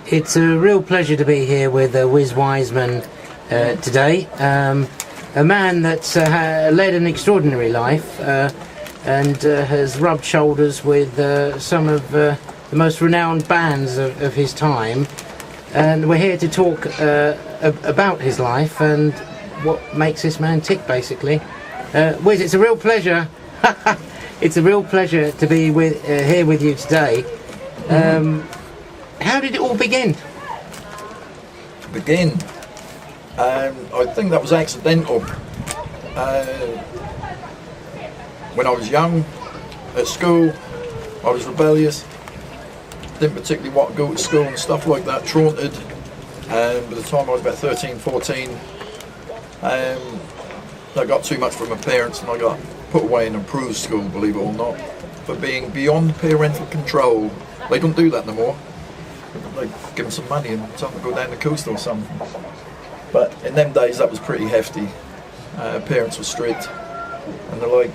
It's a real pleasure to be here with Wizz Wiseman today. A man that's led an extraordinary life and has rubbed shoulders with some of the most renowned bands of his time. And we're here to talk about his life and what makes this man tick, basically. Wizz, it's a real pleasure. It's a real pleasure to be here with you today. How did it all begin? I think that was accidental. When I was young, at school, I was rebellious. Didn't particularly want to go to school and stuff like that, taunted. By the time I was about 13, 14, I got too much from my parents and I got put away in improved school, believe it or not, for being beyond parental control. They don't do that no more. They give them some money and tell them to go down the coast or something. But in them days that was pretty hefty. Parents were strict. And they're like,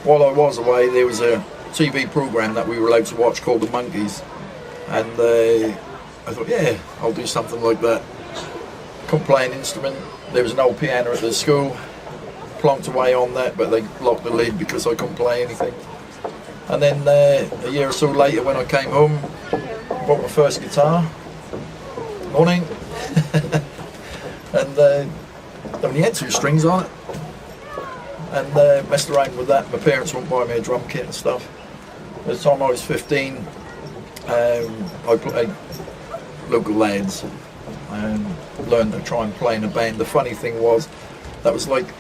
while I was away there was a TV programme that we were allowed to watch called The Monkeys. And I thought, yeah, I'll do something like that. Couldn't play an instrument. There was an old piano at the school. Plonked away on that, but they locked the lid because I couldn't play anything. And then a year or so later when I came home, bought my first guitar. Morning. And only had 2 strings on it. And messed around with that. My parents wouldn't buy me a drum kit and stuff. By the time I was 15, I played local lads and learned to try and play in a band. The funny thing was, that was like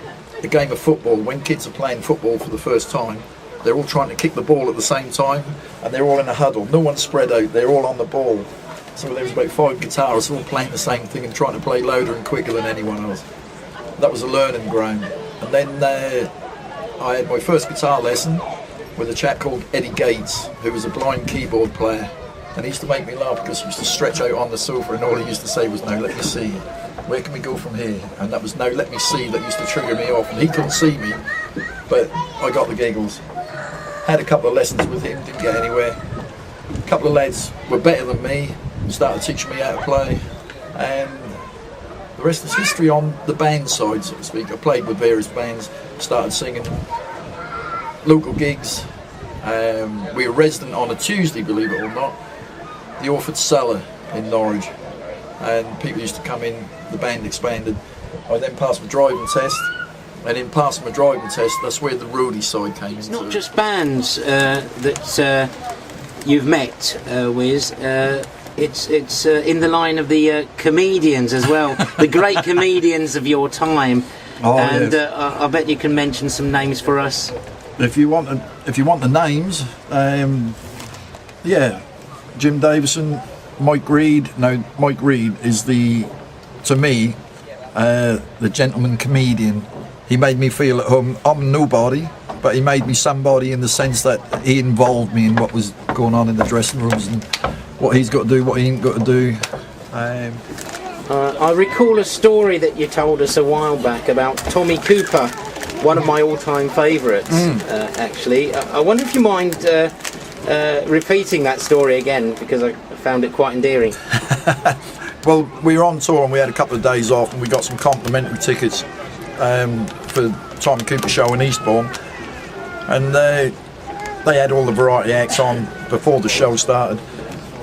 a game of football. When kids are playing football for the first time, they're all trying to kick the ball at the same time and they're all in a huddle. No one's spread out, they're all on the ball. So there was about 5 guitarists all playing the same thing and trying to play louder and quicker than anyone else. That was a learning ground. And then I had my first guitar lesson with a chap called Eddie Gates, who was a blind keyboard player. And he used to make me laugh because he used to stretch out on the sofa and all he used to say was, "Now let me see, where can we go from here?" And that was "Now let me see" that used to trigger me off. And he couldn't see me, but I got the giggles. Had a couple of lessons with him, didn't get anywhere. A couple of lads were better than me, started teaching me how to play. And the rest is history on the band side, so to speak. I played with various bands, started singing local gigs. We were resident on a Tuesday, believe it or not, the Orford Cellar in Norwich, and people used to come in, the band expanded. I then passed my driving test, and in passing my driving test, that's where the roadie side came It's into. not just bands that you've met, Wiz. It's in the line of the comedians as well, the great comedians of your time. Oh, and yes. I bet you can mention some names for us. If you want the names, yeah, Jim Davison, Mike Reid. Now Mike Reid is to me, the gentleman comedian. He made me feel at home. I'm nobody, but he made me somebody in the sense that he involved me in what was going on in the dressing rooms and what he's got to do, what he ain't got to do. I recall a story that you told us a while back about Tommy Cooper, one of my all-time favourites, actually. I wonder if you mind repeating that story again, because I found it quite endearing. Well, we were on tour and we had a couple of days off and we got some complimentary tickets for the Tommy Cooper show in Eastbourne. And they had all the variety acts on before the show started.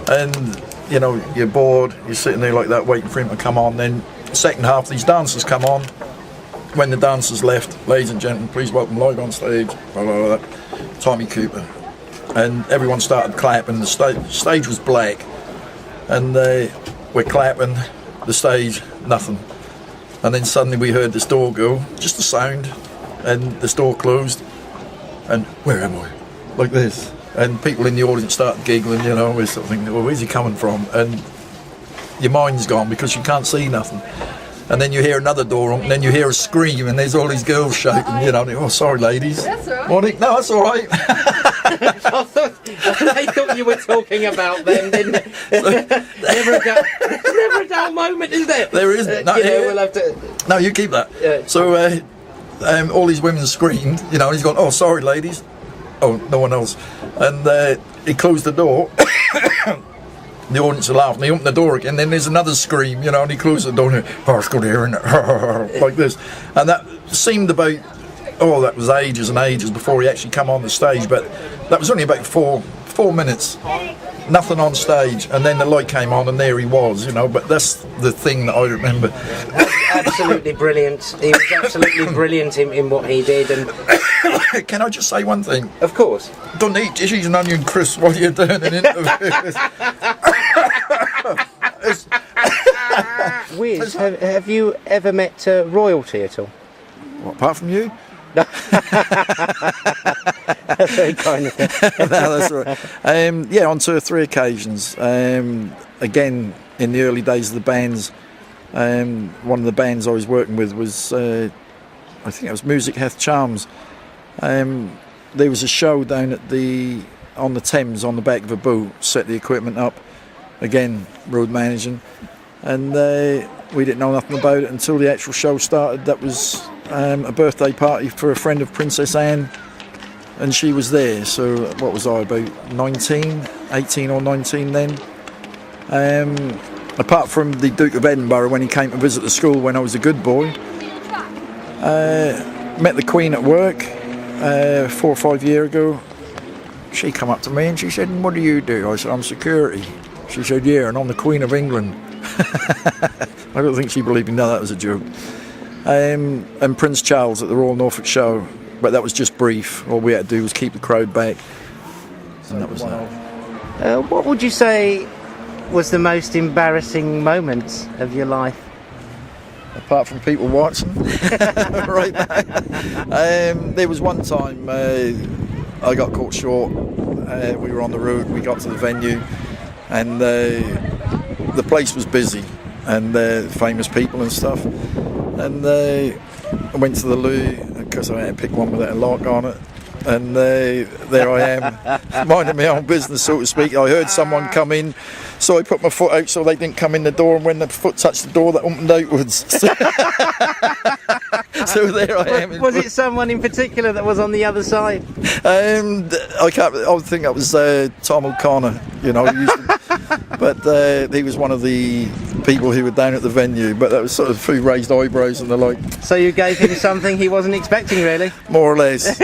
And, you know, you're bored, you're sitting there like that waiting for him to come on. Then the second half, these dancers come on. When the dancers left, "Ladies and gentlemen, please welcome live on stage," blah, blah, blah, Tommy Cooper. And everyone started clapping. The stage was black. And we're clapping, the stage, nothing. And then suddenly we heard this door go, just a sound, and this door closed. And where am I? Like this. And people in the audience started giggling, you know, with something. Well, where's he coming from? And your mind's gone because you can't see nothing. And then you hear another door open, and then you hear a scream, and there's all these girls shouting, you know. "Oh, sorry, ladies." That's all right. Morning. No, that's all right. I thought you were talking about them, didn't it? Never a dull moment, is there? There isn't. No, we'll have to... No, you keep that. So all these women screamed, you know, and he's gone, "Oh, sorry, ladies." Oh, no one else. And he closed the door. the audience will laugh, and they open the door again, then there's another scream, you know, and he closes the door and it's good here, and like this. And that seemed about, that was ages and ages before he actually come on the stage, but that was only about four minutes. Nothing on stage, and then the light came on and there he was, you know. But that's the thing that I remember. Absolutely brilliant. He was absolutely brilliant in what he did. And can I just say one thing? Of course. Don't eat cheese and onion crisps while you're doing an interview. Wiz, have you ever met royalty at all? What, apart from you? No. That's very kind of you. No, that's right. Yeah, on 2 or 3 occasions. Again, in the early days of the bands, one of the bands I was working with was, I think it was Music Hath Charms. There was a show down on the Thames on the back of a boat, set the equipment up, again, road managing, and we didn't know nothing about it until the actual show started. That was a birthday party for a friend of Princess Anne, and she was there. So what was I, about 18 or 19 then? Apart from the Duke of Edinburgh when he came to visit the school when I was a good boy. Met the Queen at work 4 or 5 years ago. She come up to me and she said, "What do you do?" I said, "I'm security." She said, "Yeah, and I'm the Queen of England." I don't think she believed me. No, that was a joke. And Prince Charles at the Royal Norfolk show, but that was just brief. All we had to do was keep the crowd back, and that was that. What would you say was the most embarrassing moment of your life? Apart from people watching, right now. There was one time I got caught short. We were on the road. We got to the venue, and the place was busy, and famous people and stuff. And I went to the loo because I had to pick one without a lock on it. And there I am, minding my own business, so to speak. I heard someone come in, so I put my foot out so they didn't come in the door, and when the foot touched the door, that opened outwards. So there I am. Was it someone in particular that was on the other side? I think that was Tom O'Connor, you know. But he was one of the people who were down at the venue, but that was sort of through raised eyebrows and the like. So you gave him something he wasn't expecting, really? More or less.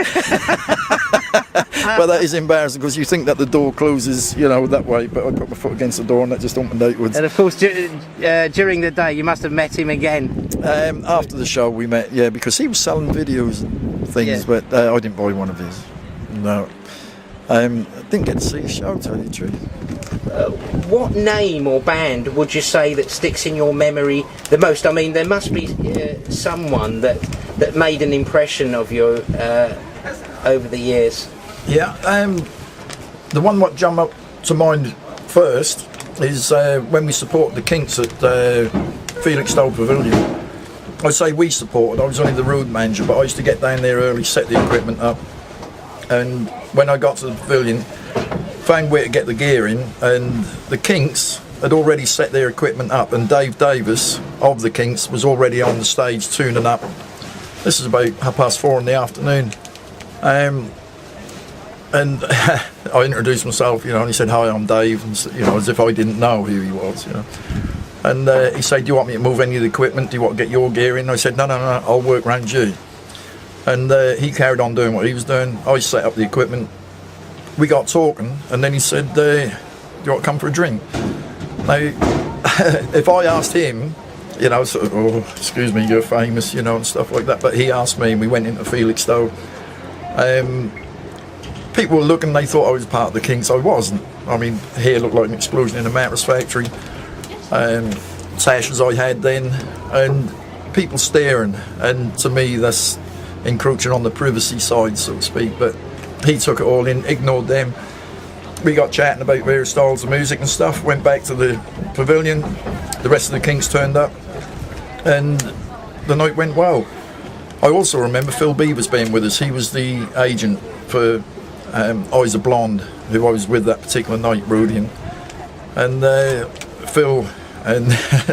But that is embarrassing because you think that the door closes, you know, that way, but I put my foot against the door and that just opened outwards. And of course, during the day, you must have met him again. After the show, we met, yeah, because he was selling videos and things, yeah. But I didn't buy one of his. No. I didn't get to see his show, to tell you the truth. What name or band would you say that sticks in your memory the most? I mean, there must be someone that made an impression of you over the years. Yeah, the one what jumped up to mind first is when we supported the Kinks at Felixstowe Pavilion. I say we supported, I was only the road manager, but I used to get down there early, set the equipment up, and when I got to the pavilion, found where to get the gear in, and the Kinks had already set their equipment up, and Dave Davis of the Kinks was already on the stage tuning up. This is about 4:30 in the afternoon. And I introduced myself, you know, and he said, "Hi, I'm Dave," and, you know, as if I didn't know who he was, you know. And he said, "Do you want me to move any of the equipment? Do you want to get your gear in?" I said, No, I'll work around you. And he carried on doing what he was doing. I set up the equipment. We got talking, and then he said, "Do you want to come for a drink?" Now, if I asked him, you know, sort of, "Oh, excuse me, you're famous," you know, and stuff like that, but he asked me, and we went into Felixstowe. People were looking, they thought I was part of the Kinks. I wasn't. I mean, hair looked like an explosion in a mattress factory. Sashes I had then, and people staring, and to me that's encroaching on the privacy side, so to speak. But he took it all in, ignored them. We got chatting about various styles of music and stuff, went back to the pavilion, the rest of the Kinks turned up, and the night went well. I also remember Phil Beavers being with us. He was the agent for Eyes of Blonde, who I was with that particular night, Rudy, and Phil and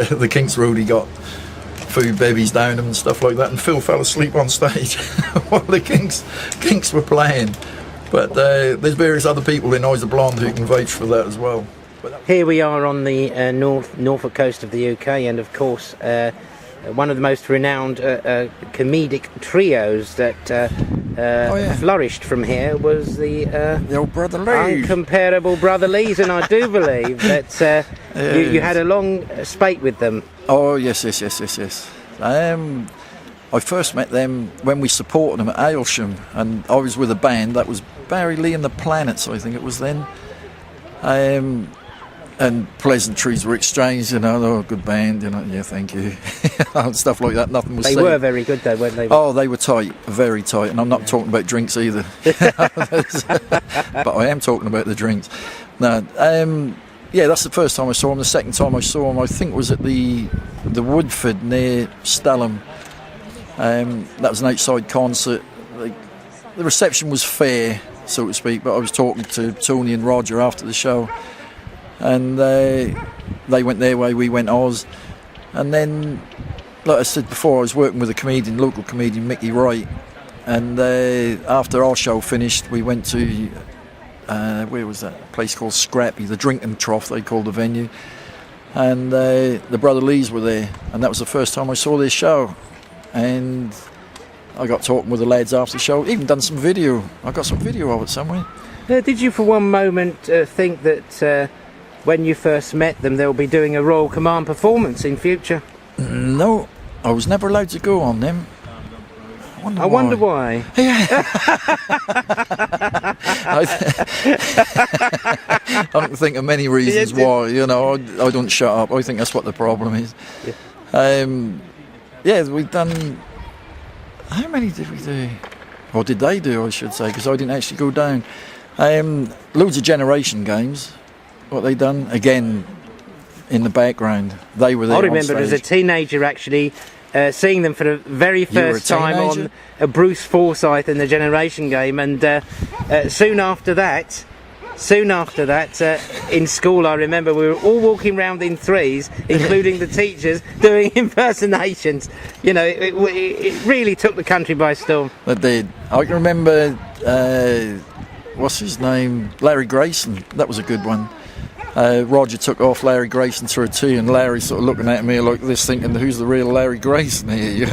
the Kinks Rudy got food bevies down him and stuff like that, and Phil fell asleep on stage while the Kinks were playing. But there's various other people in Eyes of Blonde who can vouch for that as well. Here we are on the Norfolk coast of the UK, and of course one of the most renowned comedic trios that flourished from here was the old Brother Lees. Uncomparable Brother Lees, and I do believe that you had a long spate with them. Oh yes. I first met them when we supported them at Aylsham, and I was with a band that was Barry Lee and the Planets, I think it was then. And pleasantries were exchanged, oh, good band, yeah, thank you, and stuff like that. Nothing was said. They were very good though, weren't they? Oh, they were tight, very tight, and I'm not talking about drinks either. But I am talking about the drinks. No, yeah, that's the first time I saw them. The second time I saw them, I think, was at the Woodford near Stelham. That was an outside concert. The reception was fair, so to speak, but I was talking to Tony and Roger after the show, and they went their way, we went ours. And then, like I said before, I was working with a local comedian, Mickey Wright, and after our show finished, we went to where was that? A place called Scrappy, the drinking trough they called the venue, and the Brother Lees were there, and that was the first time I saw their show. And I got talking with the lads after the show, even done some video. I got some video of it somewhere. Did you for one moment think that when you first met them they'll be doing a Royal Command performance in future? No, I was never allowed to go on them. I wonder why. Yeah. I don't think of many reasons why, I don't shut up. I think that's what the problem is. Yeah. We've done... How many did we do? Or did they do, I should say, because I didn't actually go down. Loads of generation games, what they done. Again, in the background, they were there. I remember as a teenager actually seeing them for the very first time on Bruce Forsyth in the Generation Game, and soon after that, in school, I remember we were all walking around in threes, including the teachers, doing impersonations. It really took the country by storm. It did. I can remember, what's his name? Larry Grayson. That was a good one. Roger took off Larry Grayson through a tea, and Larry sort of looking at me like this, thinking, who's the real Larry Grayson here,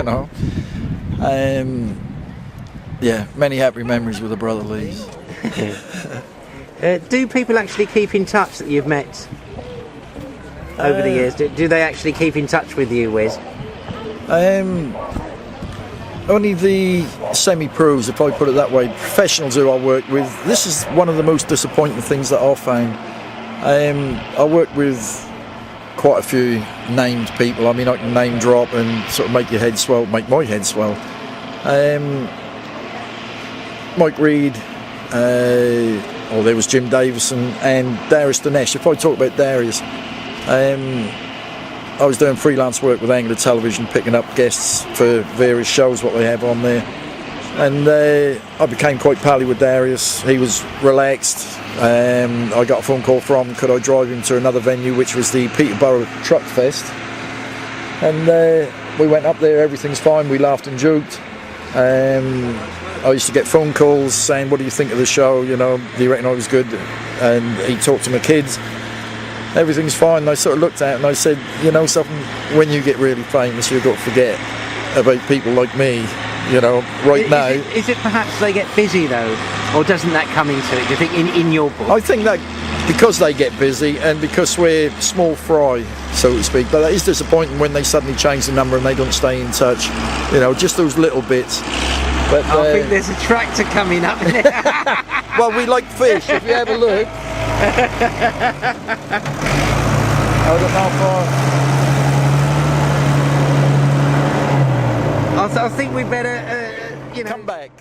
Yeah, many happy memories with the Brother Lees. Do people actually keep in touch that you've met over the years? Do they actually keep in touch with you, Wiz? Only the semi-pros, if I put it that way. Professionals who I work with. This is one of the most disappointing things that I've found. I work with quite a few named people. I mean, I can name drop and sort of make your head swell, make my head swell. Mike Reed, there was Jim Davison and Darius Dinesh. If I talk about Darius, I was doing freelance work with Angler Television, picking up guests for various shows, what they have on there. And I became quite pally with Darius. He was relaxed. I got a phone call from, could I drive him to another venue, which was the Peterborough Truck Fest. And we went up there, everything's fine, we laughed and joked. I used to get phone calls saying, what do you think of the show, do you reckon I was good? And he talked to my kids, everything's fine. And I sort of looked at it and I said, something, when you get really famous, you've got to forget about people like me, right now. Is it perhaps they get busy though, or doesn't that come into it, do you think, in your book? I think that because they get busy and because we're small fry, so to speak, but that is disappointing when they suddenly change the number and they don't stay in touch, just those little bits. But, I think there's a tractor coming up. Well, we like fish, if you have a look. I don't know how far. I think we better, Come back.